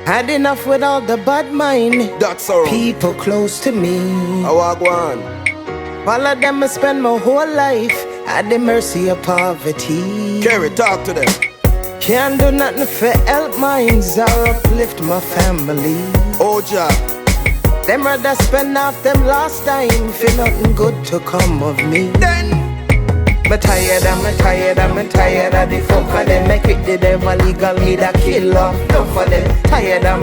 Had enough with all the bad mind. That's all. People close to me. How I go on? All of them I spend my whole life at the mercy of poverty. Kerry, talk to them. Can't do nothing for help minds or uplift my family. Oh, Jah. Them rather spend off them last time for nothing good to come of me. Then I'm tired of the fuck of them. Make it the devil legal, need a kill off. Enough of them. I'm tired of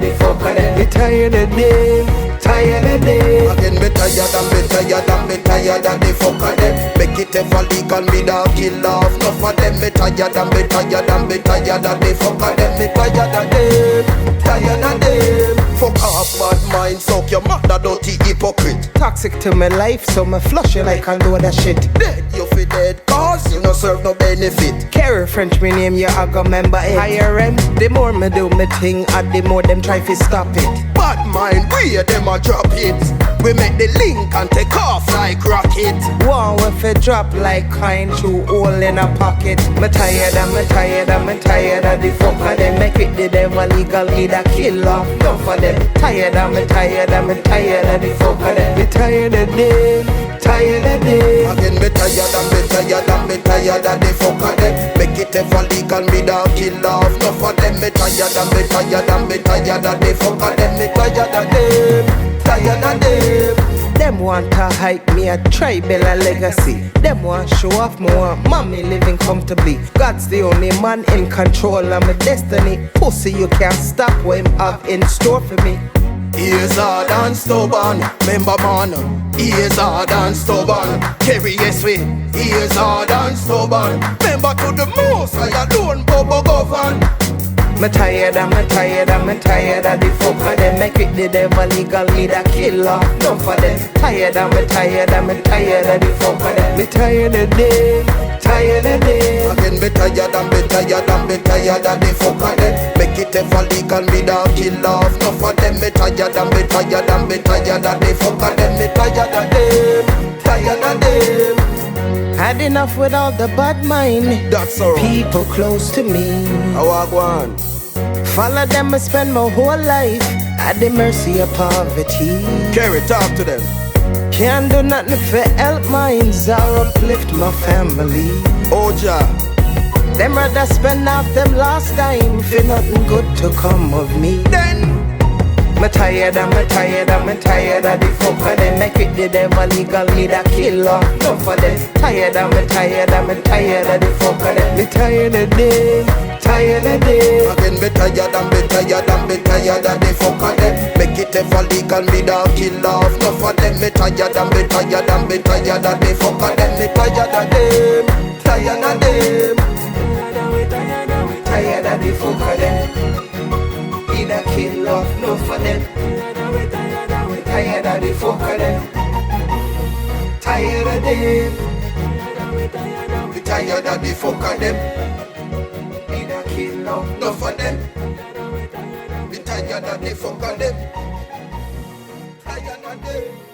the fuck of them. Me tired of them, tired of them. again, me tired of the fuck of them. Make it ever legal, me da kill off. Enough of them, me tired of the fuck of them. Me tired of them. Fuck off, bad mind, suck your mother, dirty hypocrite. Toxic to my life, so me flush you like I know that shit. Dead, you fi dead, cause you no serve no benefit. Carry French, me name you, I go member it. Higher end, the more me do me thing, and the more them try to stop it. Bad mind, we them a drop it. We make the link and take off like rocket. One if it drop like coin through hole in a pocket. Me tired of the fuck of them. Make it the devil legal, need a kill off. Enough of them. Tired of the fuck of them. Me tired of them, tired of them. Again, me tired of the fuck of them. Make it ever legal, me da kill off. Enough of them, me tired of the fuck of them. Me tired of them, tired of them. Them want to hype me a tribal a legacy. Them want show off me want mommy living comfortably. God's the only man in control of my destiny. Pussy you can't stop what him have in store for me. He is hard and stubborn, remember man. He is hard and stubborn. Kerry yes way. He is hard and stubborn. Remember to the most I alone Bobo govern. Me tired of the fuck of them. Make it the devil legal, need a kill off. Enough of them. Tired of the fuck of them. Me tired of them, tired of them. Again, me tired of the fuck of them. Make it ever legal, me da kill off. Enough of them, me tired of the fuck of them. Me tired of them. Had enough with all the bad mind. That's all. People close to me. How I go on? Follow them, I spend my whole life at the mercy of poverty. Kerry, talk to them. Can't do nothing for help minds or uplift my family. Oh, Jah. Them rather spend off them last time for nothing good to come of me. Then I'm tired of the fuck of them. Make it the devil legal, need a kill off. Enough of them. Tired of the fuck of them. Me tired of them, tired of them. again, me tired of the fuck of them. Make it ever legal, me da kill off. Enough of them, me tired of the fuck of them. Me tired of them, tired of them. Tired of the fuck of them. Need a kill off, enough of them. Tired of the fuck of them. Tired of them. Me tired of the fuck of them. Need a kill off. Enough of them. Me tired of the fuck of them. Tired of them.